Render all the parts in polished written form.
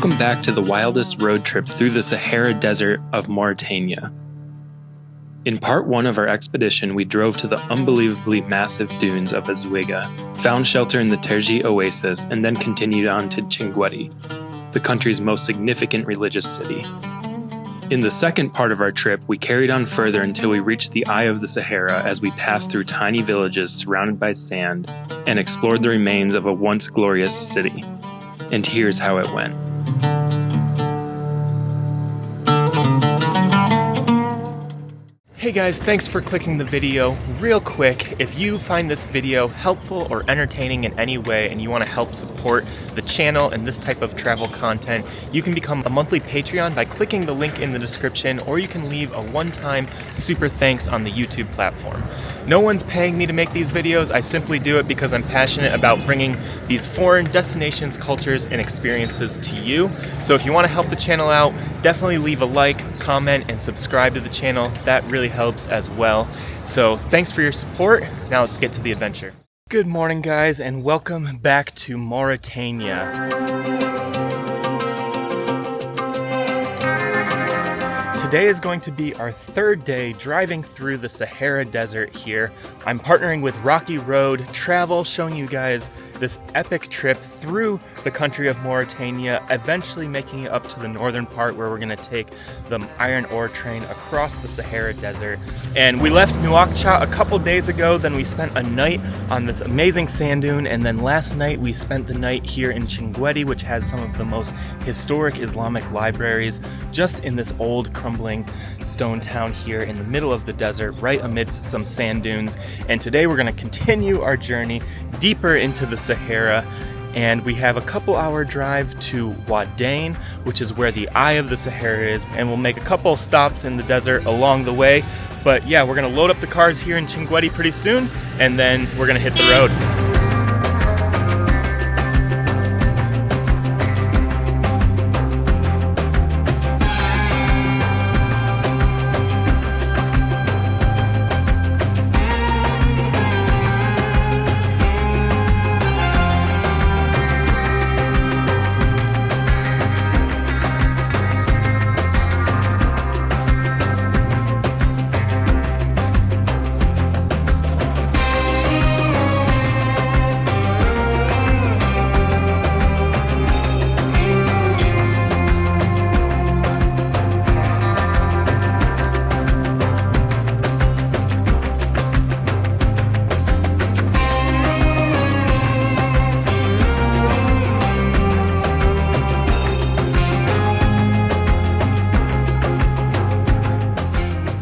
Welcome back to the wildest road trip through the Sahara Desert of Mauritania. In part 1 of our expedition, we drove to the unbelievably massive dunes of Azoueiga, found shelter in the Terjit Oasis, and then continued on to Chinguetti, the country's most significant religious city. In the second part of our trip, we carried on further until we reached the eye of the Sahara as we passed through tiny villages surrounded by sand and explored the remains of a once glorious city. And here's how it went. Hey guys, thanks for clicking the video. Real quick, if you find this video helpful or entertaining in any way and you want to help support the channel and this type of travel content, you can become a monthly Patreon by clicking the link in the description, or you can leave a one-time super thanks on the YouTube platform. No one's paying me to make these videos. I simply do it because I'm passionate about bringing these foreign destinations, cultures, and experiences to you. So if you want to help the channel out, definitely leave a like, comment, and subscribe to the channel. That really helps as well. So thanks for your support. Now let's get to the adventure. Good morning guys, and welcome back to Mauritania. Today is going to be our third day driving through the Sahara Desert here. I'm partnering with Rocky Road Travel, showing you guys this epic trip through the country of Mauritania, eventually making it up to the northern part where we're gonna take the iron ore train across the Sahara Desert. And we left Nouakchott a couple days ago, then we spent a night on this amazing sand dune, and then last night we spent the night here in Chinguetti, which has some of the most historic Islamic libraries, just in this old crumbling stone town here in the middle of the desert, right amidst some sand dunes. And today we're gonna continue our journey deeper into the Sahara, and we have a couple-hour drive to Wadan, which is where the eye of the Sahara is, and we'll make a couple stops in the desert along the way. But yeah, we're gonna load up the cars here in Chinguetti pretty soon, and then we're gonna hit the road.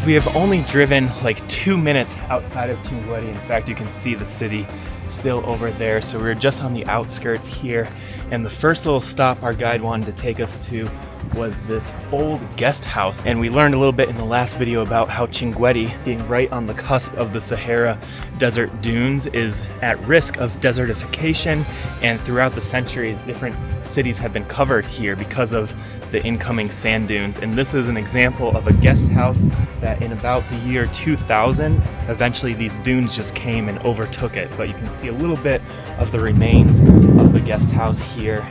We have only driven like 2 minutes outside of Chinguetti. In fact, you can see the city still over there. So we're just on the outskirts here. And the first little stop our guide wanted to take us to was this old guest house. And we learned a little bit in the last video about how Chinguetti, being right on the cusp of the Sahara Desert dunes, is at risk of desertification. And throughout the centuries, different cities have been covered here because of the incoming sand dunes. And this is an example of a guest house that in about the year 2000, eventually these dunes just came and overtook it. But you can see a little bit of the remains of the guest house here.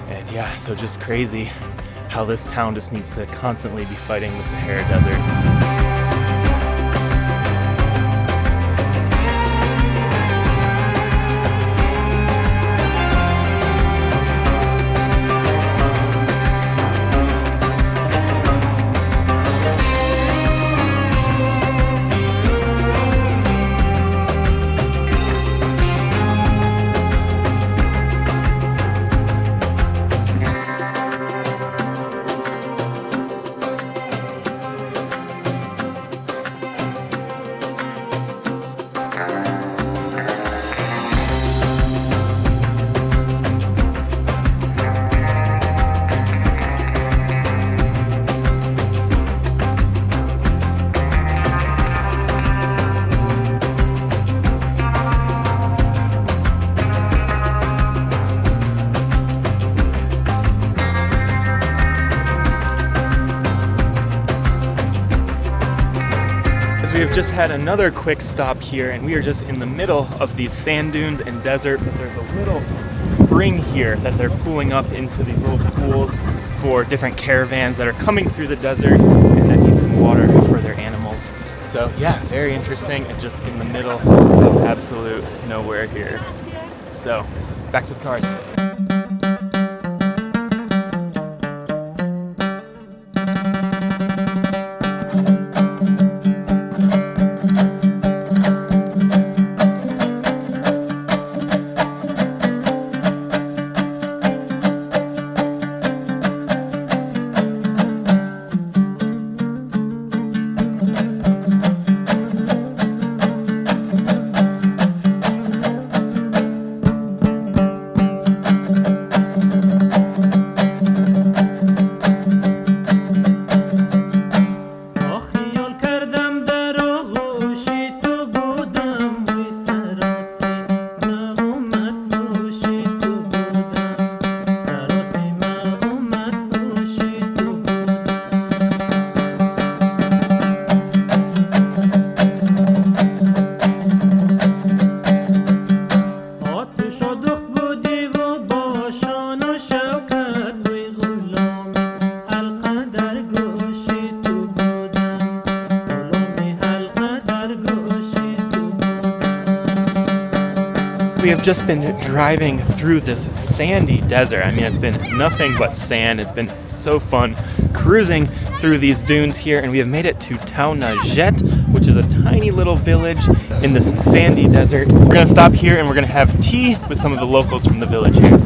And yeah, so just crazy how this town just needs to constantly be fighting the Sahara Desert. We have just had another quick stop here, and we are just in the middle of these sand dunes and desert, but there's a little spring here that they're pooling up into these little pools for different caravans that are coming through the desert and that need some water for their animals. So yeah, very interesting, and just in the middle of absolute nowhere here. So back to the cars. We have just been driving through this sandy desert. I mean, it's been nothing but sand. It's been so fun cruising through these dunes here, and we have made it to Chinguetti, which is a tiny little village in this sandy desert. We're gonna stop here and we're gonna have tea with some of the locals from the village here.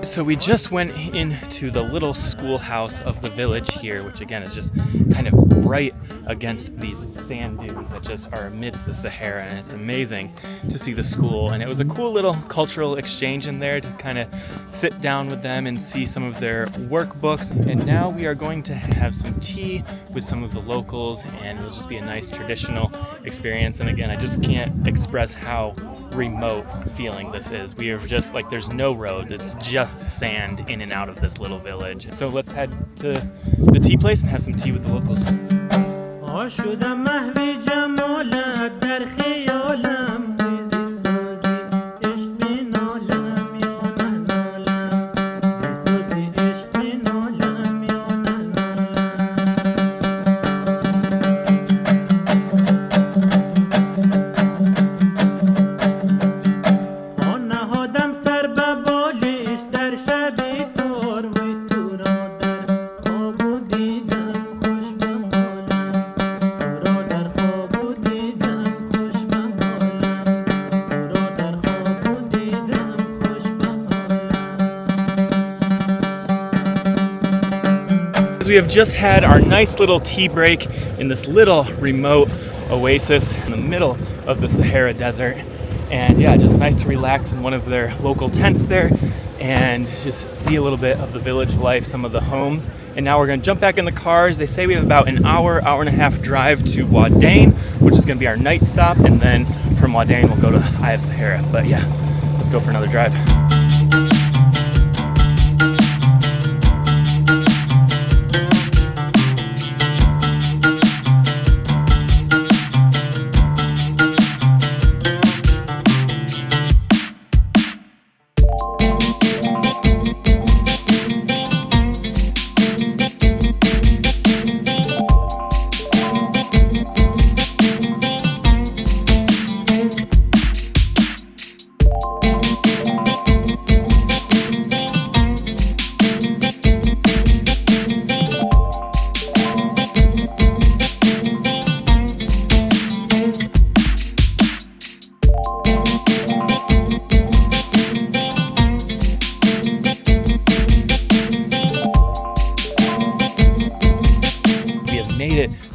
So we just went into the little schoolhouse of the village here, which again is just kind of right against these sand dunes that just are amidst the Sahara, and it's amazing to see the school. And it was a cool little cultural exchange in there to kind of sit down with them and see some of their workbooks. And now we are going to have some tea with some of the locals, and it'll just be a nice traditional experience. And again, I just can't express how remote feeling this is. We are just like, there's no roads, it's just sand in and out of this little village. So let's head to the tea place and have some tea with the locals. We have just had our nice little tea break in this little remote oasis in the middle of the Sahara Desert. And yeah, just nice to relax in one of their local tents there and just see a little bit of the village life, some of the homes. And now we're gonna jump back in the cars. They say we have about an hour and a half drive to Wadan, which is gonna be our night stop. And then from Wadan, we'll go to Eye of Sahara. But yeah, let's go for another drive.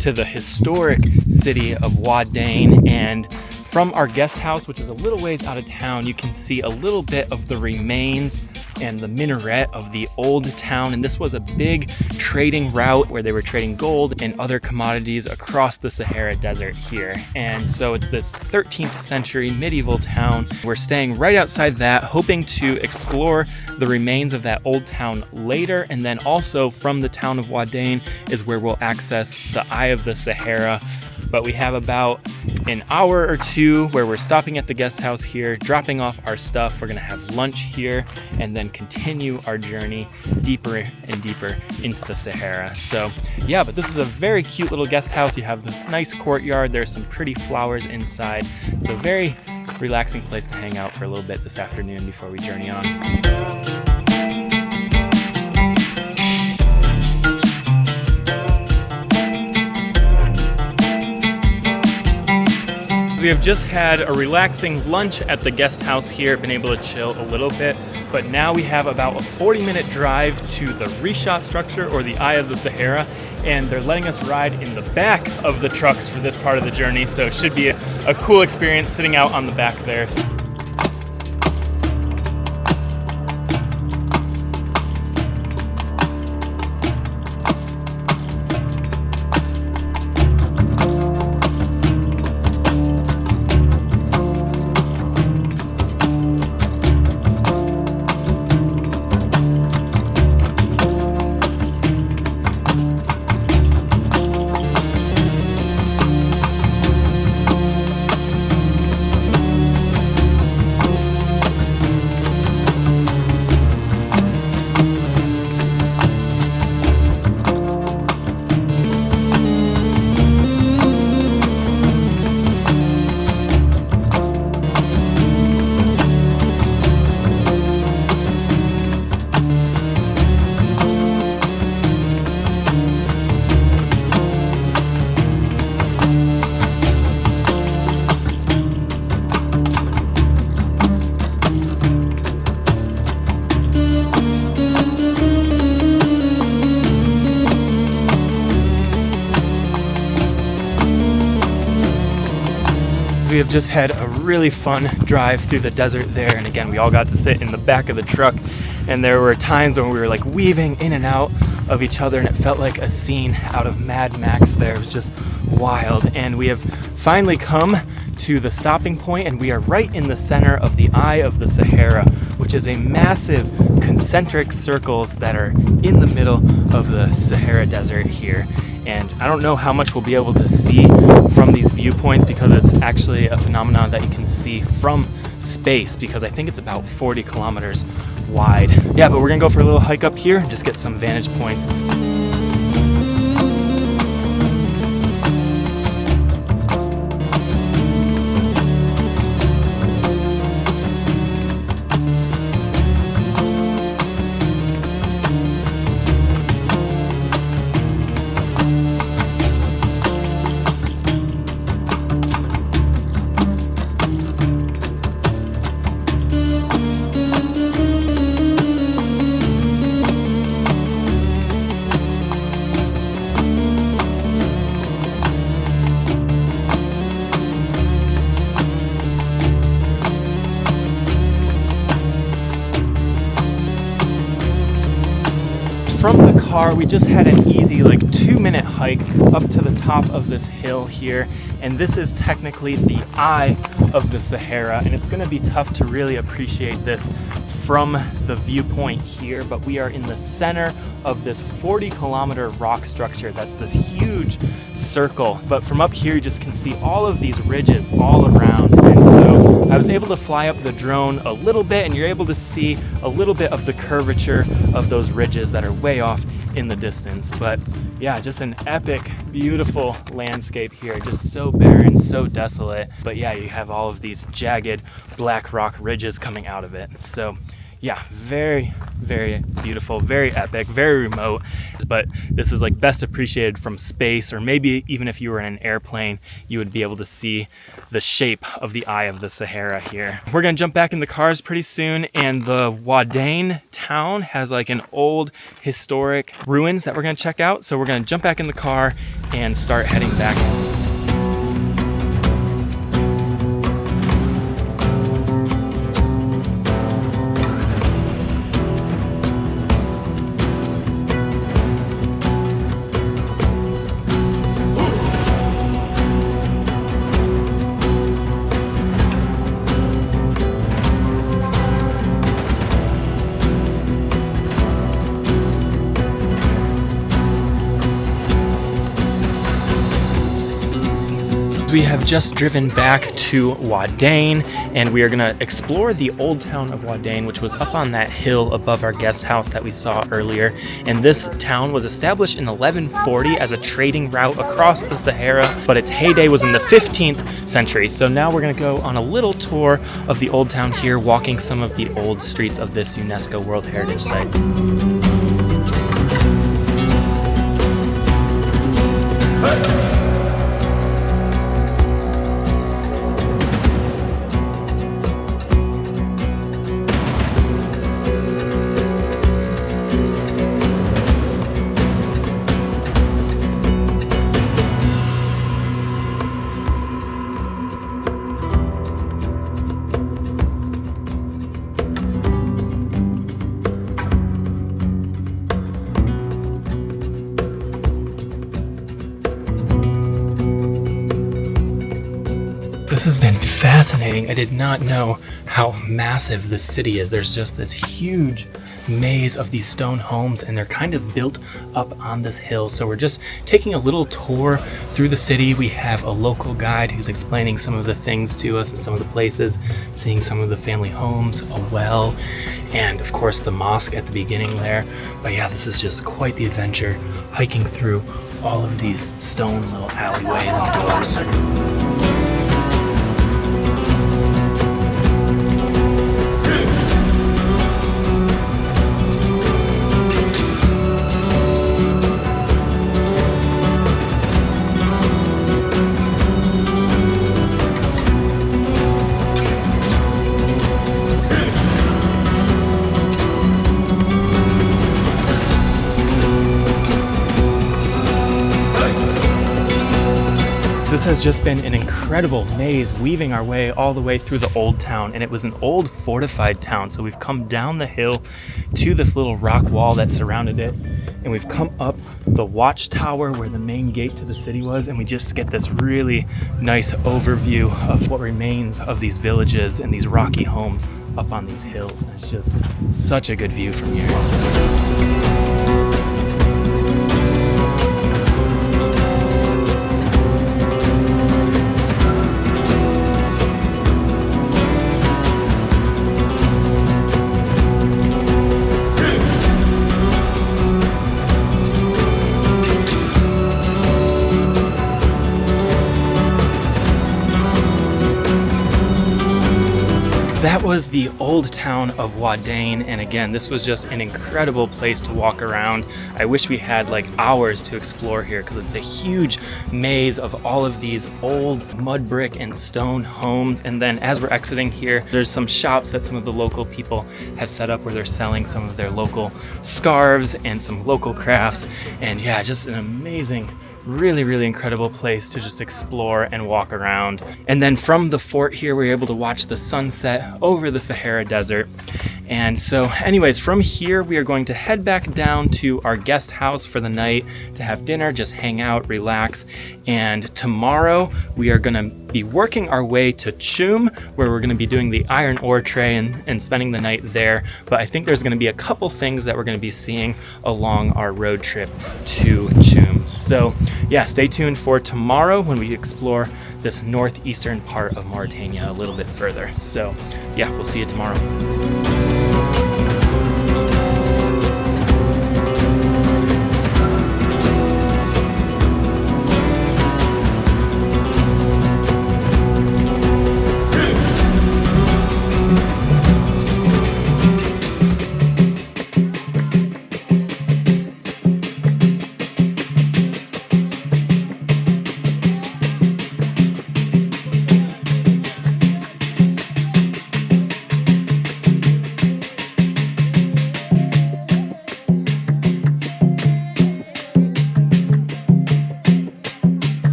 to the historic city of Wadan, and from our guest house, which is a little ways out of town, you can see a little bit of the remains and the minaret of the old town. And this was a big trading route where they were trading gold and other commodities across the Sahara Desert here. And so it's this 13th century medieval town. We're staying right outside that, hoping to explore the remains of that old town later. And then also from the town of Wadan is where we'll access the Eye of the Sahara. But we have about an hour or two where we're stopping at the guest house here, dropping off our stuff. We're gonna have lunch here and then continue our journey deeper and deeper into the Sahara. So yeah, but this is a very cute little guest house. You have this nice courtyard. There's some pretty flowers inside. So very relaxing place to hang out for a little bit this afternoon before we journey on. We have just had a relaxing lunch at the guest house here, been able to chill a little bit, but now we have about a 40-minute drive to the Reshot structure, or the Eye of the Sahara, and they're letting us ride in the back of the trucks for this part of the journey, so it should be a cool experience sitting out on the back there. We have just had a really fun drive through the desert there, and again, we all got to sit in the back of the truck, and there were times when we were like weaving in and out of each other, and it felt like a scene out of Mad Max there. It was just wild. And we have finally come to the stopping point, and we are right in the center of the Eye of the Sahara, which is a massive concentric circles that are in the middle of the Sahara Desert here. And I don't know how much we'll be able to see from these viewpoints, because it's actually a phenomenon that you can see from space, because I think it's about 40 kilometers wide. Yeah, but we're gonna go for a little hike up here and just get some vantage points. From the car, we just had an easy like 2-minute hike up to the top of this hill here, and this is technically the Eye of the Sahara, and it's going to be tough to really appreciate this from the viewpoint here, but we are in the center of this 40-kilometer rock structure that's this huge circle. But from up here you just can see all of these ridges all around, and so I was able to fly up the drone a little bit, and you're able to see a little bit of the curvature of those ridges that are way off in the distance. But yeah, just an epic, beautiful landscape here, just so barren, so desolate, but yeah, you have all of these jagged black rock ridges coming out of it. So yeah, very, very beautiful, very epic, very remote. But this is like best appreciated from space, or maybe even if you were in an airplane, you would be able to see the shape of the eye of the Sahara here. We're gonna jump back in the cars pretty soon, and the Wadan town has like an old historic ruins that we're gonna check out. So we're gonna jump back in the car and start heading back. We have just driven back to Wadan, and we are gonna explore the old town of Wadan, which was up on that hill above our guest house that we saw earlier. And this town was established in 1140 as a trading route across the Sahara, but its heyday was in the 15th century. So now we're gonna go on a little tour of the old town here, walking some of the old streets of this UNESCO World Heritage Site. This has been fascinating. I did not know how massive this city is. There's just this huge maze of these stone homes, and they're kind of built up on this hill. So we're just taking a little tour through the city. We have a local guide who's explaining some of the things to us and some of the places, seeing some of the family homes, a well, and of course the mosque at the beginning there. But yeah, this is just quite the adventure, hiking through all of these stone little alleyways and doors. This has just been an incredible maze, weaving our way all the way through the old town, and it was an old fortified town. So we've come down the hill to this little rock wall that surrounded it, and we've come up the watchtower where the main gate to the city was, and we just get this really nice overview of what remains of these villages and these rocky homes up on these hills. And it's just such a good view from here. That was the old town of Wadan, and again, this was just an incredible place to walk around. I wish we had like hours to explore here, because it's a huge maze of all of these old mud brick and stone homes. And then as we're exiting here, there's some shops that some of the local people have set up where they're selling some of their local scarves and some local crafts. And yeah, just an amazing, really incredible place to just explore and walk around. And then from the fort here, we were able to watch the sunset over the Sahara Desert. And so anyways, from here, we are going to head back down to our guest house for the night to have dinner, just hang out, relax. And tomorrow we are gonna be working our way to Chum, where we're gonna be doing the iron ore tray and spending the night there. But I think there's gonna be a couple things that we're gonna be seeing along our road trip to Chum. So yeah, stay tuned for tomorrow when we explore this northeastern part of Mauritania a little bit further. So yeah, we'll see you tomorrow.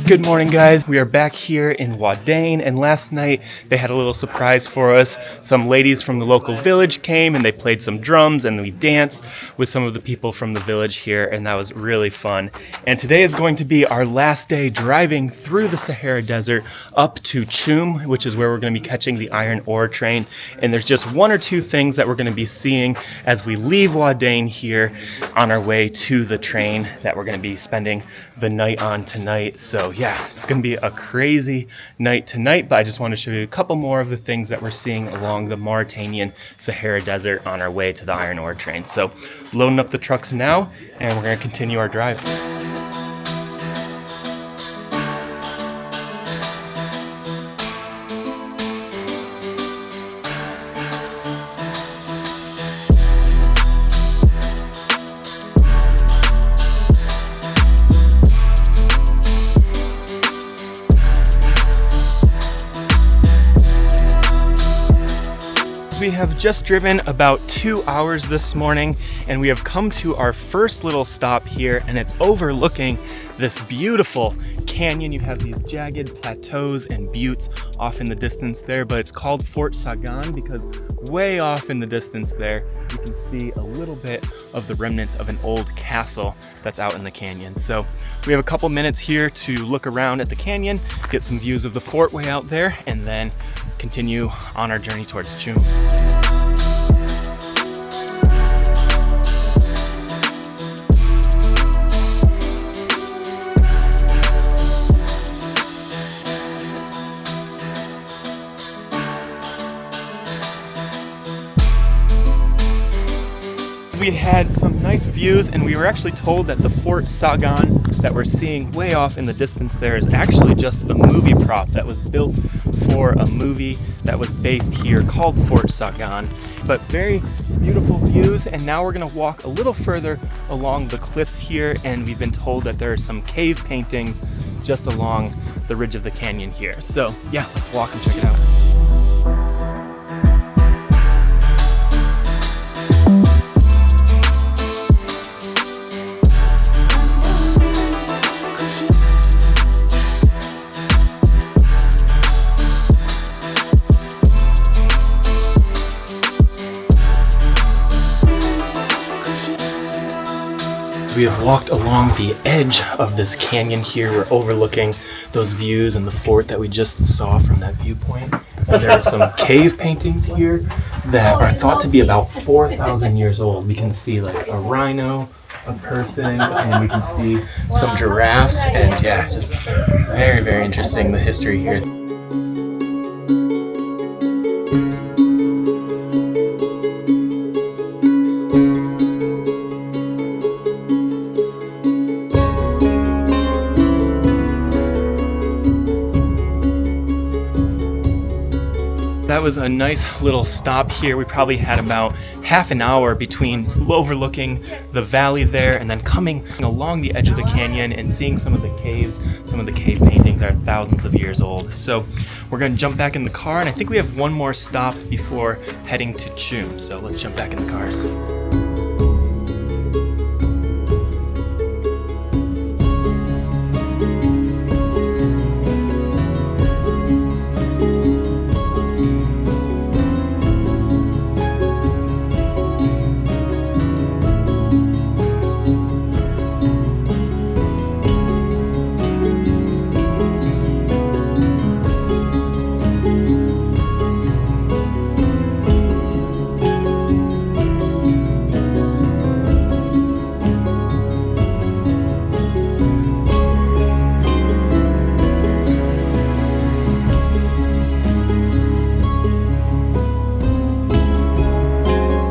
Good morning, guys. We are back here in Wadan, and last night they had a little surprise for us. Some ladies from the local village came and they played some drums and we danced with some of the people from the village here, and that was really fun. And today is going to be our last day driving through the Sahara Desert up to Choum, which is where we're going to be catching the iron ore train. And there's just one or two things that we're going to be seeing as we leave Wadan here on our way to the train that we're going to be spending the night on tonight. So yeah, it's going to be a crazy night tonight, but I just want to show you a couple more of the things that we're seeing along the Mauritanian Sahara Desert on our way to the iron ore train. So loading up the trucks now, and we're going to continue our drive. We have just driven about 2 hours this morning, and we have come to our first little stop here, and it's overlooking this beautiful canyon. You have these jagged plateaus and buttes off in the distance there, but it's called Fort Saganne because way off in the distance there you can see a little bit of the remnants of an old castle that's out in the canyon. So we have a couple minutes here to look around at the canyon, get some views of the fort way out there, and then continue on our journey towards Choum. We had some nice views, and we were actually told that the Fort Saganne that we're seeing way off in the distance there is actually just a movie prop that was built for a movie that was based here called Fort Saganne. But very beautiful views, and now we're gonna walk a little further along the cliffs here, and we've been told that there are some cave paintings just along the ridge of the canyon here. So yeah, let's walk and check it out. We have walked along the edge of this canyon here. We're overlooking those views and the fort that we just saw from that viewpoint. And there are some cave paintings here that are thought to be about 4,000 years old. We can see like a rhino, a person, and we can see some giraffes. And yeah, just very, very interesting, the history here. That was a nice little stop here. We probably had about half an hour between overlooking the valley there and then coming along the edge of the canyon and seeing some of the caves. Some of the cave paintings are thousands of years old. So we're gonna jump back in the car, and I think we have one more stop before heading to Choum. So let's jump back in the cars.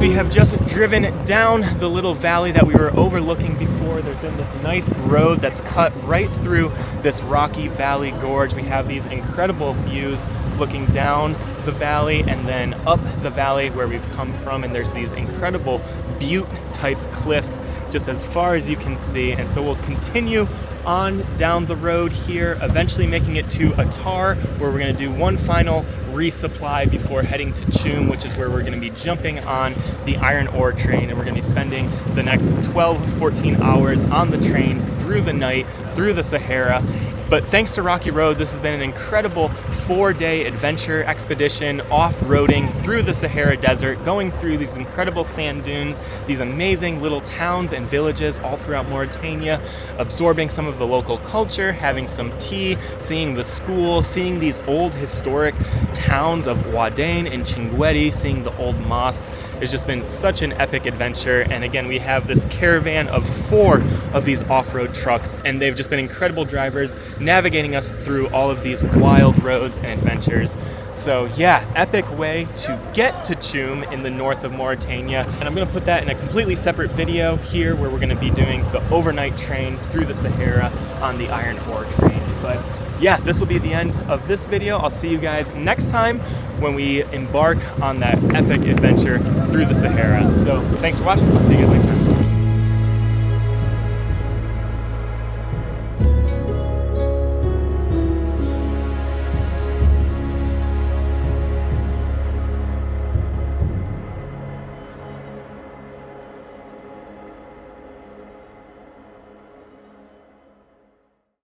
We have just driven down the little valley that we were overlooking before. There's been this nice road that's cut right through this rocky valley gorge. We have these incredible views looking down the valley and then up the valley where we've come from, and there's these incredible butte type cliffs just as far as you can see. And so we'll continue on down the road here, eventually making it to Atar, where we're going to do one final resupply before heading to Choum, which is where we're going to be jumping on the iron ore train, and we're going to be spending the next 12-14 hours on the train through the night, through the Sahara. But thanks to Rocky Road, this has been an incredible 4-day adventure expedition, off-roading through the Sahara Desert, going through these incredible sand dunes, these amazing little towns and villages all throughout Mauritania, absorbing some of the local culture, having some tea, seeing the school, seeing these old historic towns of Wadan and Chinguetti, seeing the old mosques. It's just been such an epic adventure. And again, we have this caravan of 4 of these off-road trucks, and they've just been incredible drivers navigating us through all of these wild roads and adventures. So yeah, epic way to get to Choum in the north of Mauritania. And I'm gonna put that in a completely separate video here where we're gonna be doing the overnight train through the Sahara on the iron ore train. But yeah, this will be the end of this video. I'll see you guys next time when we embark on that epic adventure through the Sahara. So thanks for watching. I'll see you guys next time.